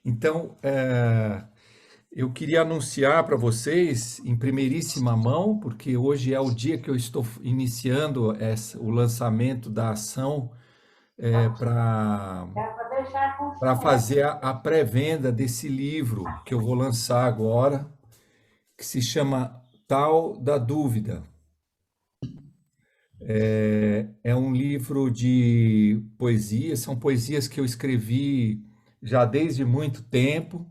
Então, eu queria anunciar para vocês em primeiríssima mão, porque hoje é o dia que eu estou iniciando o lançamento da ação para fazer a pré-venda desse livro que eu vou lançar agora, que se chama Tal da Dúvida. É um livro de poesia, são poesias que eu escrevi já desde muito tempo,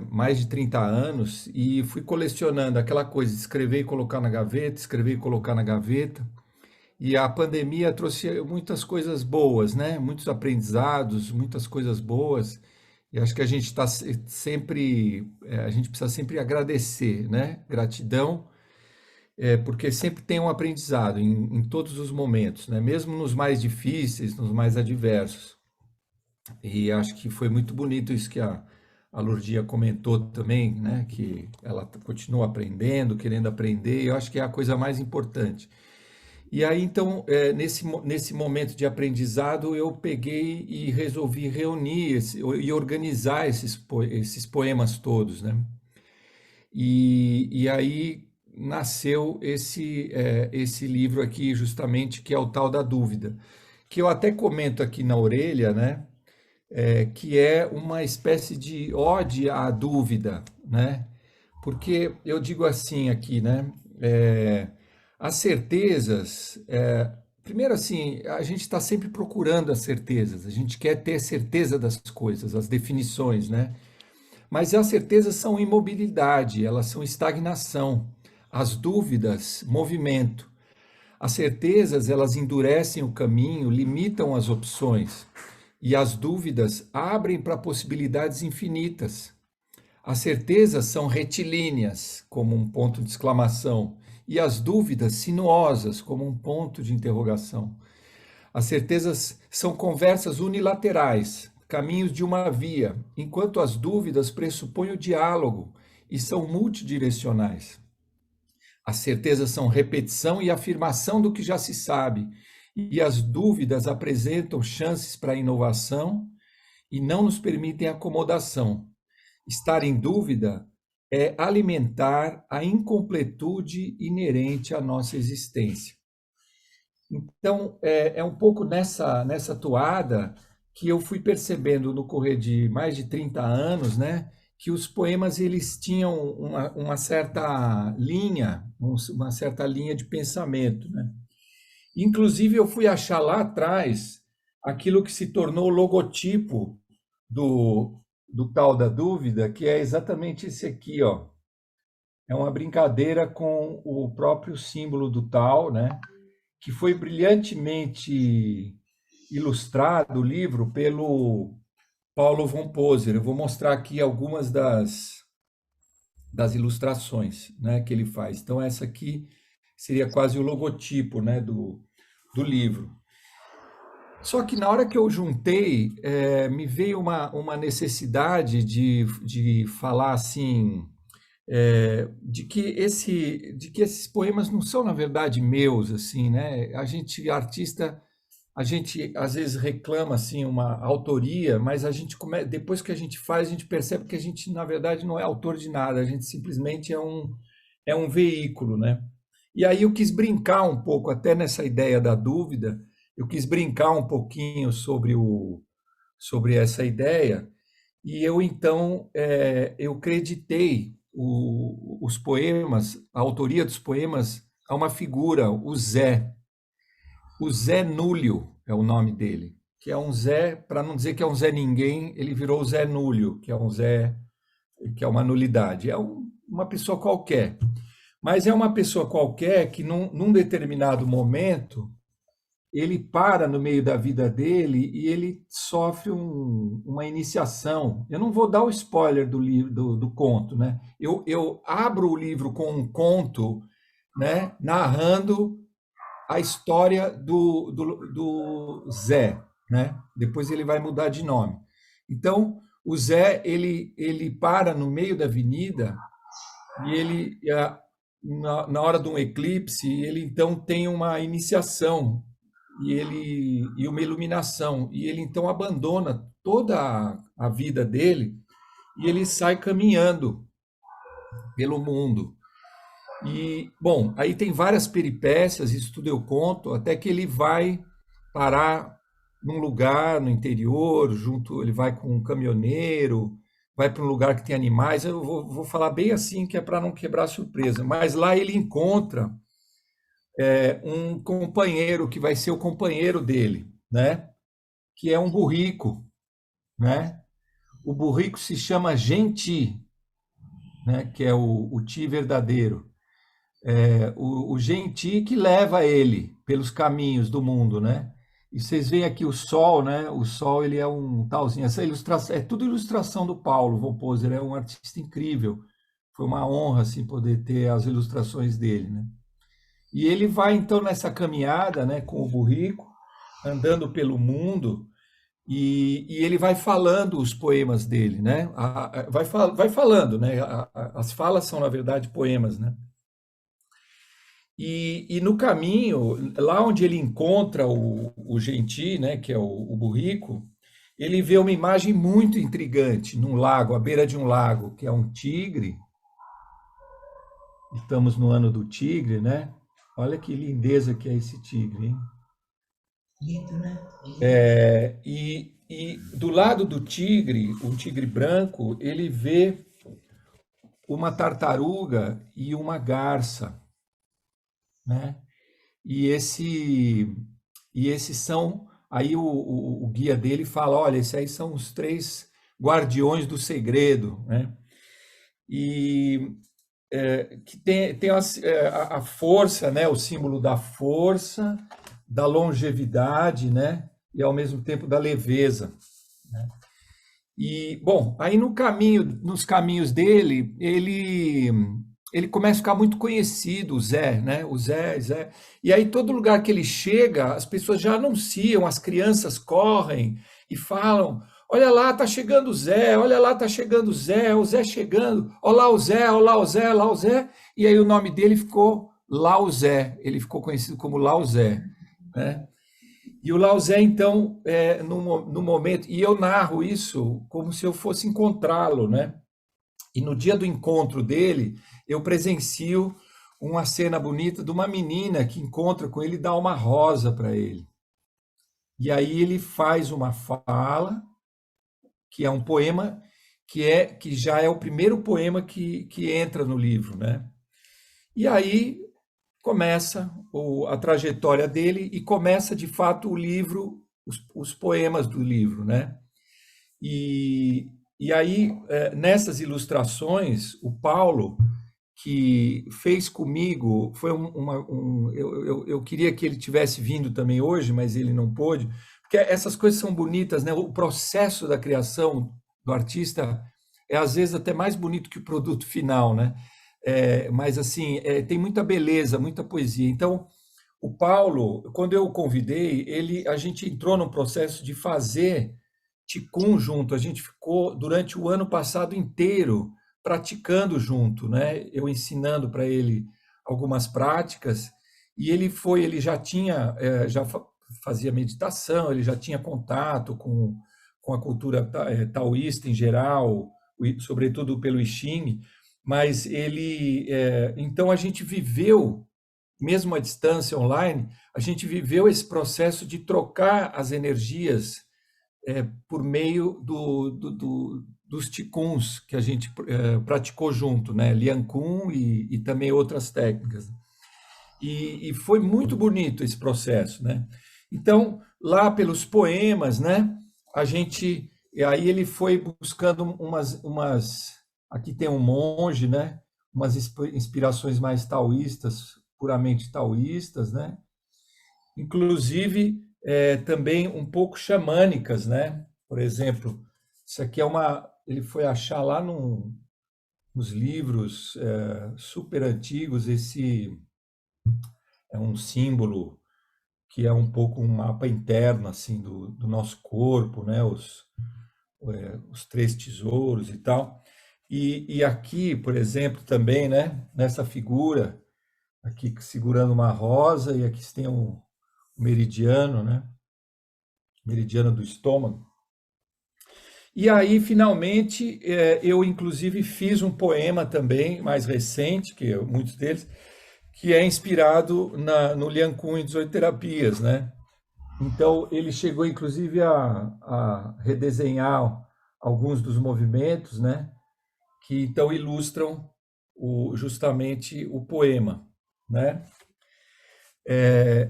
mais de 30 anos, e fui colecionando aquela coisa de escrever e colocar na gaveta, escrever e colocar na gaveta. E a pandemia trouxe muitas coisas boas, né? Muitos aprendizados, muitas coisas boas. E acho que a gente está sempre, a gente precisa sempre agradecer, né? Gratidão, porque sempre tem um aprendizado em todos os momentos, né? Mesmo nos mais difíceis, nos mais adversos. E acho que foi muito bonito isso que a Lurdia comentou também, né? Que ela continua aprendendo, querendo aprender, e eu acho que é a coisa mais importante. E aí, então, nesse momento de aprendizado, eu peguei e resolvi reunir e organizar esses poemas todos, né? E aí nasceu esse livro aqui, justamente, que é o Tal da Dúvida, que eu até comento aqui na orelha, né? Que é uma espécie de ode à dúvida, né? Porque eu digo assim aqui, né? É, as certezas, primeiro assim, a gente está sempre procurando as certezas, a gente quer ter certeza das coisas, as definições, né? Mas as certezas são imobilidade, elas são estagnação. As dúvidas, movimento. As certezas, elas endurecem o caminho, limitam as opções. E as dúvidas abrem para possibilidades infinitas. As certezas são retilíneas, como um ponto de exclamação, e as dúvidas sinuosas, como um ponto de interrogação. As certezas são conversas unilaterais, caminhos de uma via, enquanto as dúvidas pressupõem o diálogo e são multidirecionais. As certezas são repetição e afirmação do que já se sabe, e as dúvidas apresentam chances para a inovação e não nos permitem acomodação. Estar em dúvida é alimentar a incompletude inerente à nossa existência. Então, é um pouco nessa toada que eu fui percebendo no correr de mais de 30 anos, né, que os poemas eles tinham uma certa linha, uma certa linha de pensamento, né? Inclusive, eu fui achar lá atrás aquilo que se tornou o logotipo do tal da dúvida, que é exatamente esse aqui, ó. É uma brincadeira com o próprio símbolo do tal, né? Que foi brilhantemente ilustrado o livro pelo Paulo von Poser. Eu vou mostrar aqui algumas das ilustrações, né, que ele faz. Então, essa aqui seria quase o logotipo, né, do livro. Só que na hora que eu juntei, me veio uma necessidade de falar assim, de que esses poemas não são, na verdade, meus, assim, né? A gente, artista, a gente às vezes reclama assim uma autoria, mas depois que a gente faz, a gente percebe que a gente, na verdade, não é autor de nada, a gente simplesmente é um veículo, né? E aí eu quis brincar um pouco, até nessa ideia da dúvida, eu quis brincar um pouquinho sobre essa ideia, e eu então eu creditei os poemas, a autoria dos poemas, a uma figura, o Zé Núlio é o nome dele, que é um Zé, para não dizer que é um Zé Ninguém, ele virou o Zé Núlio, que é um Zé, que é uma nulidade. Uma pessoa qualquer. Mas é uma pessoa qualquer que, num determinado momento, ele para no meio da vida dele e ele sofre uma iniciação. Eu não vou dar o spoiler do livro, do conto, né? Eu abro o livro com um conto, né, narrando a história do Zé, né? Depois ele vai mudar de nome. Então, o Zé, ele para no meio da avenida e na hora de um eclipse, ele então tem uma iniciação e uma iluminação, e ele então abandona toda a vida dele e ele sai caminhando pelo mundo. E, bom, aí tem várias peripécias, isso tudo eu conto, até que ele vai parar num lugar no interior, junto, ele vai com um caminhoneiro, vai para um lugar que tem animais. Eu vou falar bem assim, que é para não quebrar a surpresa. Mas lá ele encontra um companheiro que vai ser o companheiro dele, né? Que é um burrico, né? O burrico se chama Genti, né? Que é o Ti verdadeiro. O Genti que leva ele pelos caminhos do mundo, né? E vocês veem aqui o Sol, né? O Sol ele é um talzinho. Essa ilustração é tudo ilustração do Paulo Von Poser, é um artista incrível. Foi uma honra assim poder ter as ilustrações dele, né? E ele vai então nessa caminhada, né, com o burrico, andando pelo mundo e ele vai falando os poemas dele, né? Vai falando, né? As falas são na verdade poemas, né? E no caminho, lá onde ele encontra o Gentil, né, que é o burrico, ele vê uma imagem muito intrigante num lago, à beira de um lago, que é um tigre. Estamos no ano do tigre, né? Olha que lindeza que é esse tigre, hein? Lindo, né? E do lado do tigre, um tigre branco, ele vê uma tartaruga e uma garça, né? E esses são. Aí o guia dele fala: olha, esses aí são os três guardiões do segredo, né? E que tem a força, né? O símbolo da força, da longevidade, né? E ao mesmo tempo da leveza. E, bom, aí no caminho, nos caminhos dele, ele começa a ficar muito conhecido, o Zé, né? O Zé. E aí todo lugar que ele chega, as pessoas já anunciam, as crianças correm e falam: olha lá, tá chegando o Zé, olha lá, tá chegando o Zé chegando, olha lá o Zé, olha lá o Zé, olha lá o Zé. E aí o nome dele ficou Lauzé, ele ficou conhecido como Lauzé, né? E o Lao Tse, então, no momento, e eu narro isso como se eu fosse encontrá-lo, né? E no dia do encontro dele, eu presencio uma cena bonita de uma menina que encontra com ele e dá uma rosa para ele. E aí ele faz uma fala, que é um poema, que já é o primeiro poema que entra no livro, né? E aí começa a trajetória dele e começa de fato o livro, os poemas do livro, né? E, e aí, nessas ilustrações, o Paulo, que fez comigo, foi eu queria que ele tivesse vindo também hoje, mas ele não pôde, porque essas coisas são bonitas, né? O processo da criação do artista é às vezes até mais bonito que o produto final, né? Mas assim, tem muita beleza, muita poesia. Então, o Paulo, quando eu o convidei, a gente entrou num processo de fazer Ticum junto. A gente ficou durante o ano passado inteiro praticando junto, né? Eu ensinando para ele algumas práticas e ele já tinha, fazia meditação, ele já tinha contato com a cultura taoísta em geral, sobretudo pelo I Ching, mas então a gente viveu mesmo à distância online, a gente viveu esse processo de trocar as energias por meio dos ticuns que a gente praticou junto, né? Lian Kun e também outras técnicas. E foi muito bonito esse processo, né? Então, lá pelos poemas, né? Aí ele foi buscando aqui tem um monge, né? Umas inspirações mais taoístas, puramente taoístas, né? Inclusive também um pouco xamânicas, né? Por exemplo, isso aqui ele foi achar lá nos livros super antigos, esse é um símbolo que é um pouco um mapa interno assim do nosso corpo, né? Os três tesouros e tal. E aqui, por exemplo, também, né? Nessa figura aqui segurando uma rosa e aqui tem um meridiano, né? Meridiano do estômago. E aí, finalmente, eu inclusive fiz um poema também, mais recente, muitos deles, que é inspirado no Lian Kun em 18 Terapias, né? Então, ele chegou inclusive a redesenhar alguns dos movimentos, né? Que então ilustram justamente o poema, né?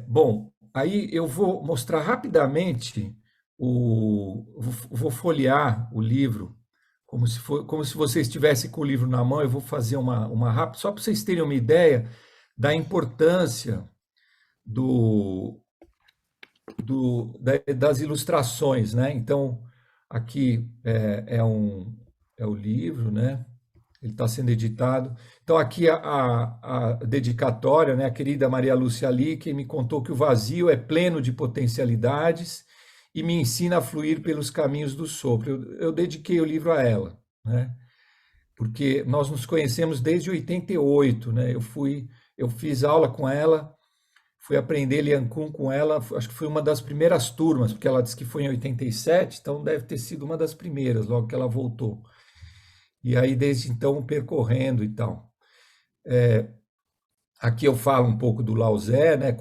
Bom, aí eu vou mostrar rapidamente vou folhear o livro como se você estivesse com o livro na mão. Eu vou fazer uma rápida, só para vocês terem uma ideia da importância do, das ilustrações, né? Então, aqui é o livro, né? Ele está sendo editado. Então, aqui a dedicatória, né? A querida Maria Lúcia Ali, que me contou que o vazio é pleno de potencialidades e me ensina a fluir pelos caminhos do sopro. Eu dediquei o livro a ela, né? Porque nós nos conhecemos desde 88, né? Eu fiz aula com ela, fui aprender Lian Kun com ela, acho que foi uma das primeiras turmas, porque ela disse que foi em 87, então deve ter sido uma das primeiras, logo que ela voltou. E aí, desde então, percorrendo e tal. Aqui eu falo um pouco do Lao Tse, né,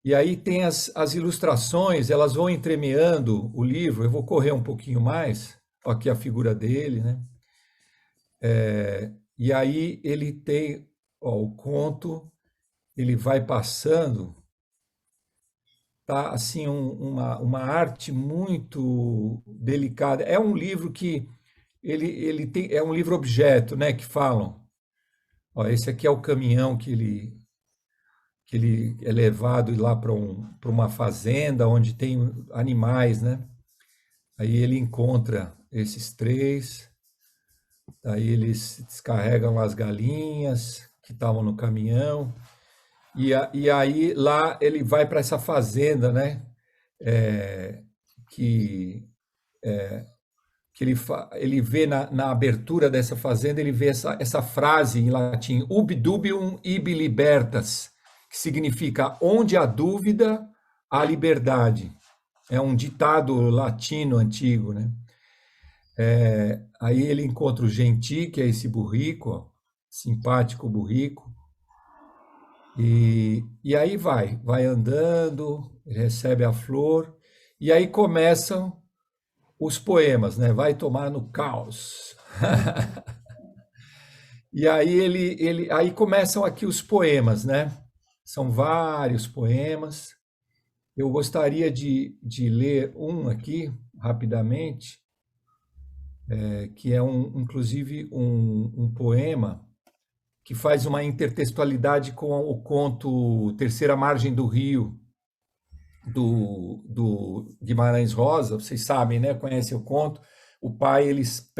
E aí tem as ilustrações, elas vão entremeando o livro, eu vou correr um pouquinho mais, ó, aqui a figura dele, né? E aí ele tem, ó, o conto, ele vai passando, tá, assim, uma arte muito delicada. É um livro que ele tem, é um livro objeto, né, que falam. Ó, esse aqui é o caminhão que ele é levado lá para uma fazenda onde tem animais, né? Aí ele encontra esses três, aí eles descarregam as galinhas que estavam no caminhão, e aí lá ele vai para essa fazenda, né? É, que ele vê na abertura dessa fazenda, ele vê essa frase em latim, ubi dubium ibi libertas, que significa onde há dúvida, há liberdade. É um ditado latino antigo, né? Aí ele encontra o Genti, que é esse burrico, ó, simpático burrico, e aí vai andando, recebe a flor, e aí começam os poemas, né? Vai tomar no caos. E aí aí começam aqui os poemas, né? São vários poemas. Eu gostaria de ler um aqui rapidamente, que é inclusive um poema que faz uma intertextualidade com o conto Terceira Margem do Rio, do Guimarães Rosa. Vocês sabem, né? Conhecem o conto. O pai, eles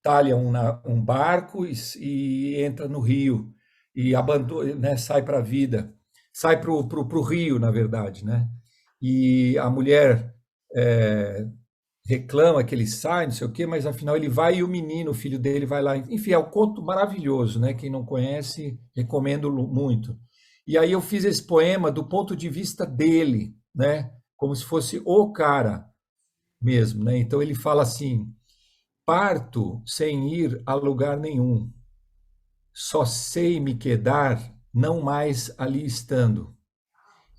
talha um barco e entra no rio e abandona, né, sai para a vida, sai para o rio, na verdade, né? E a mulher reclama que ele sai, não sei o quê, mas afinal ele vai e o menino, o filho dele, vai lá. Enfim, é um conto maravilhoso, né? Quem não conhece, recomendo muito. E aí eu fiz esse poema do ponto de vista dele, né? Como se fosse o cara mesmo, né? Então ele fala assim: parto sem ir a lugar nenhum, só sei me quedar não mais ali estando.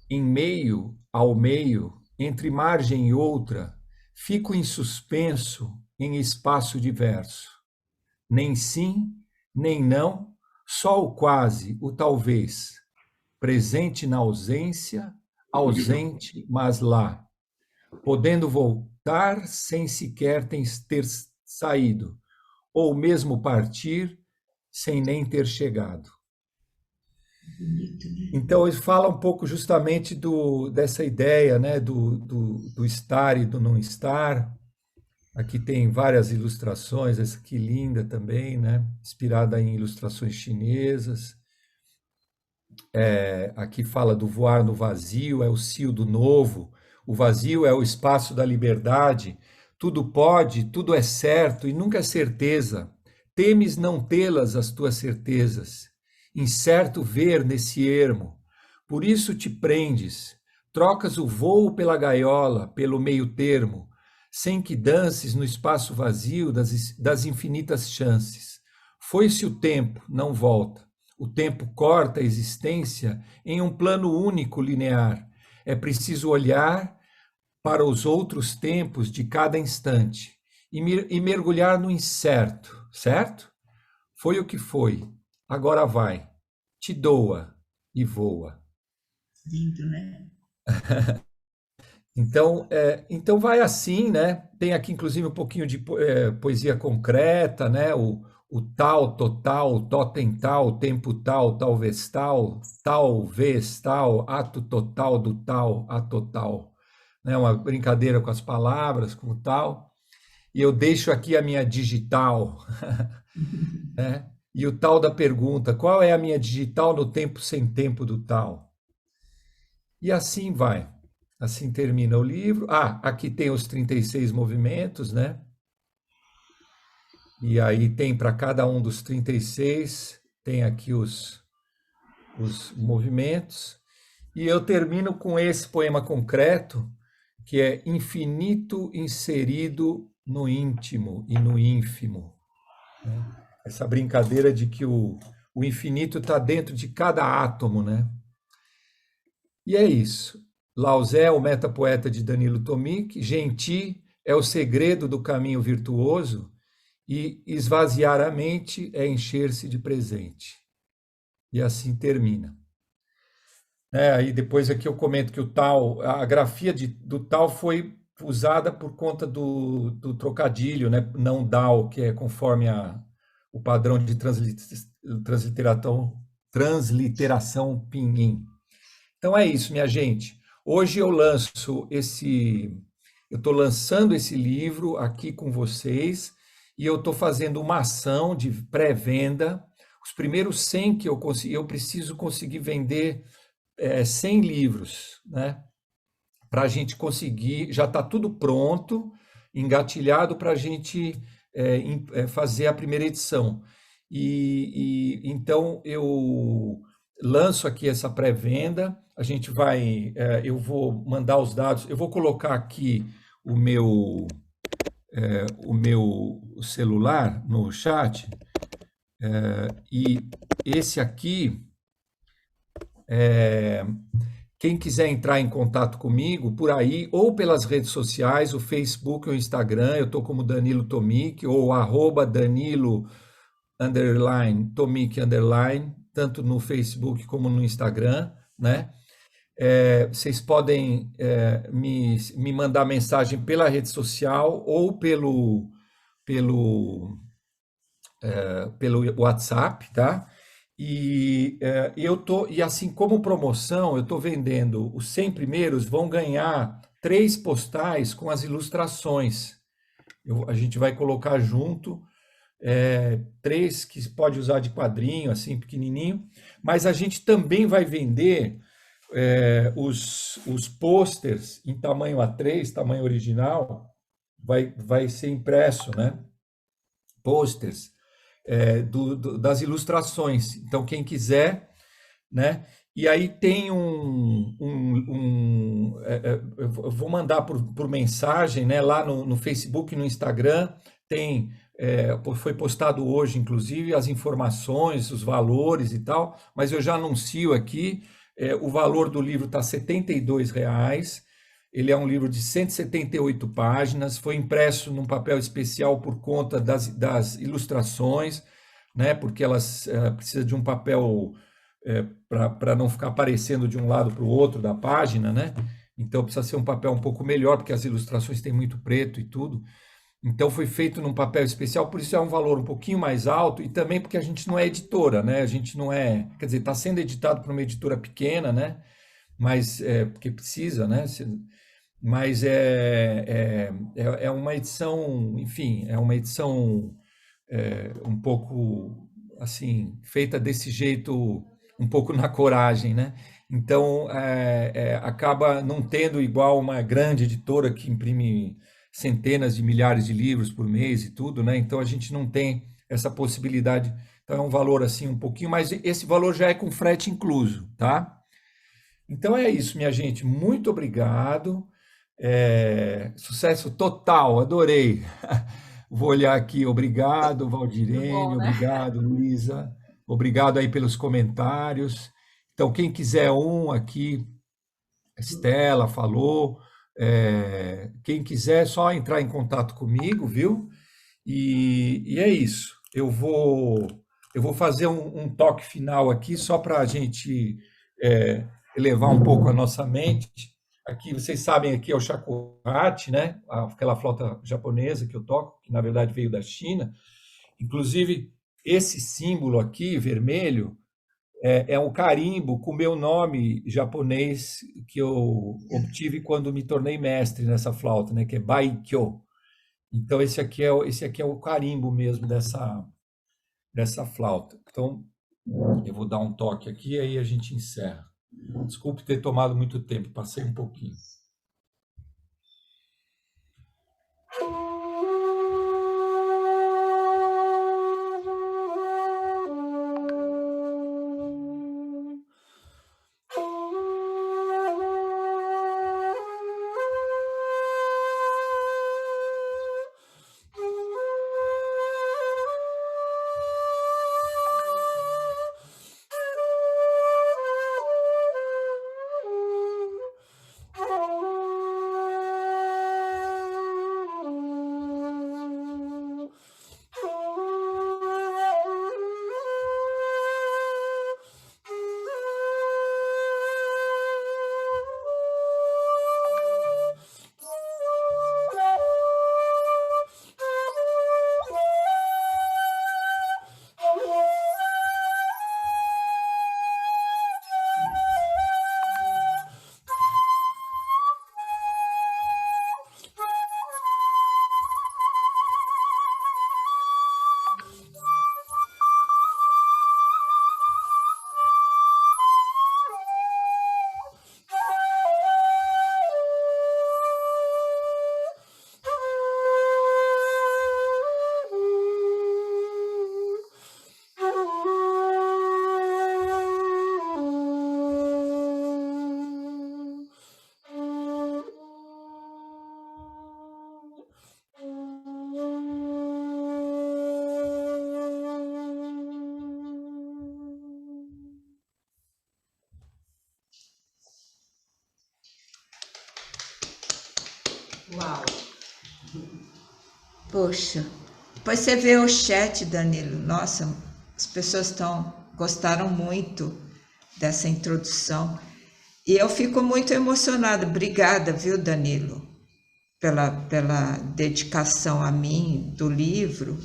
Em meio ao meio, entre margem e outra, fico em suspenso em espaço diverso. Nem sim, nem não, só o quase, o talvez. Presente na ausência, ausente, mas lá. Podendo voltar sem sequer ter saído, ou mesmo partir sem nem ter chegado. Bonito, né? Então, ele fala um pouco justamente dessa ideia, né, do estar e do não estar. Aqui tem várias ilustrações, essa aqui linda também, né, inspirada em ilustrações chinesas. Aqui fala do voar no vazio, é o cio do novo. O vazio é o espaço da liberdade. Tudo pode, tudo é certo e nunca é certeza. Temes não tê-las as tuas certezas. Incerto ver nesse ermo. Por isso te prendes. Trocas o voo pela gaiola, pelo meio termo. sem que dances no espaço vazio das infinitas chances. Foi-se o tempo, não volta. O tempo corta a existência em um plano único linear. É preciso olhar para os outros tempos de cada instante e mergulhar no incerto, certo? Foi o que foi, agora vai, te doa e voa. Lindo, né? Então vai assim, né? Tem aqui inclusive um pouquinho de poesia concreta, né? O tal, total, o totem tal, tempo tal, talvez tal, ato total do tal, a total, né? Uma brincadeira com as palavras, com o tal. E eu deixo aqui a minha digital, né? E o tal da pergunta, qual é a minha digital no tempo sem tempo do tal? E assim vai. Assim termina o livro. Ah, aqui tem os 36 movimentos, né? E aí tem para cada um dos 36, tem aqui os movimentos. E eu termino com esse poema concreto, que é infinito inserido no íntimo e no ínfimo, né? Essa brincadeira de que o infinito está dentro de cada átomo, né? E é isso. Lao Tse, o metapoeta de Danilo Tomic, Genti é o segredo do caminho virtuoso e esvaziar a mente é encher-se de presente. E assim termina. Aí depois aqui eu comento que o tal, a grafia do tal foi usada por conta do trocadilho, né? Não Dao, que é conforme o padrão de transliteração pinyin. Então é isso, minha gente. Hoje eu estou lançando esse livro aqui com vocês e eu estou fazendo uma ação de pré-venda. Os primeiros 100 que eu preciso conseguir vender 100 livros, né? Para a gente conseguir, já está tudo pronto, engatilhado para a gente fazer a primeira edição. Então eu lanço aqui essa pré-venda, a gente vai, eu vou mandar os dados, eu vou colocar aqui o meu celular no chat, e esse aqui, quem quiser entrar em contato comigo por aí, ou pelas redes sociais, o Facebook ou o Instagram, eu estou como Danilo Tomic, ou @Danilo Tomic tanto no Facebook como no Instagram, né? Vocês podem me mandar mensagem pela rede social ou pelo WhatsApp, tá? E assim como promoção, eu estou vendendo os 100 primeiros, vão ganhar 3 postais com as ilustrações. A gente vai colocar junto 3 que pode usar de quadrinho, assim, pequenininho, mas a gente também vai vender os posters em tamanho A3, tamanho original, vai ser impresso, né? Posters das ilustrações. Então, quem quiser, né? E aí tem eu vou mandar por mensagem, né? Lá no Facebook e no Instagram, foi postado hoje, inclusive, as informações, os valores e tal, mas eu já anuncio aqui, o valor do livro está R$ 72. Ele é um livro de 178 páginas, foi impresso num papel especial por conta das ilustrações, né? Porque elas precisam de um papel para não ficar aparecendo de um lado para o outro da página, né? Então precisa ser um papel um pouco melhor, porque as ilustrações têm muito preto e tudo. Então foi feito num papel especial, por isso é um valor um pouquinho mais alto, e também porque a gente não é editora, né? A gente não é, quer dizer, está sendo editado por uma editora pequena, né? Mas porque precisa, né? Mas é uma edição, enfim, é uma edição um pouco assim, feita desse jeito, um pouco na coragem, né? Então acaba não tendo igual uma grande editora que imprime centenas de milhares de livros por mês e tudo, né? Então a gente não tem essa possibilidade. Então é um valor assim um pouquinho, mas esse valor já é com frete incluso, tá? Então é isso, minha gente. Muito obrigado. Sucesso total, adorei. Vou olhar aqui, obrigado, Muito Valdirene, bom, né? obrigado, Luísa, obrigado aí pelos comentários. Então, quem quiser um aqui, a Estela falou, quem quiser, é só entrar em contato comigo, viu? E é isso. Eu vou fazer um toque final aqui, só para a gente é, elevar um pouco a nossa mente. Aqui, vocês sabem, aqui é o shakuhachi, né? Aquela flauta japonesa que eu toco, que na verdade veio da China. Inclusive, esse símbolo aqui, vermelho, é um carimbo com o meu nome japonês que eu obtive quando me tornei mestre nessa flauta, né? Que é Baikyo. Então, esse aqui é o carimbo mesmo dessa flauta. Então, eu vou dar um toque aqui e aí a gente encerra. Desculpe ter tomado muito tempo, passei um pouquinho. Uau! Poxa, depois você vê o chat, Danilo. Nossa, as pessoas gostaram muito dessa introdução. E eu fico muito emocionada. Obrigada, viu, Danilo, pela dedicação a mim do livro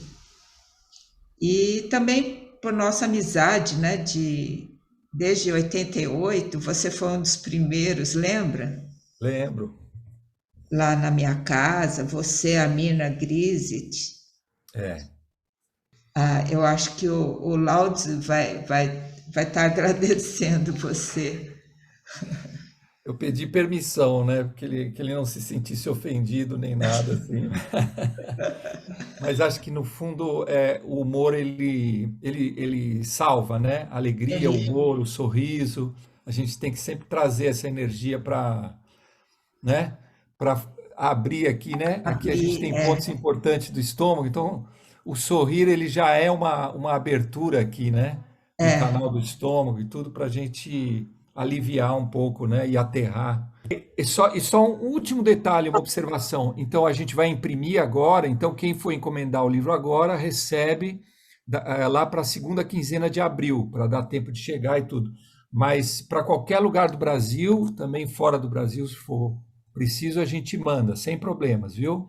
e também por nossa amizade, né? Desde 88, você foi um dos primeiros, lembra? Lembro. Lá na minha casa, você, a Mina Grisit. É. Eu acho que o Laudes vai estar agradecendo você. Eu pedi permissão, né? Porque que ele não se sentisse ofendido nem nada assim. Mas acho que no fundo o humor ele salva, né? A alegria, o Ele, humor, o sorriso. A gente tem que sempre trazer essa energia para, né? Para abrir aqui, né? Aqui a gente abrir, tem pontos importantes do estômago, então o sorrir ele já é uma abertura aqui, né? No canal do estômago e tudo para a gente aliviar um pouco, né? E aterrar. E só um último detalhe, uma observação. Então, a gente vai imprimir agora. Então, quem for encomendar o livro agora recebe lá para a segunda quinzena de abril, para dar tempo de chegar e tudo. Mas para qualquer lugar do Brasil, também fora do Brasil, se for preciso, a gente manda, sem problemas, viu?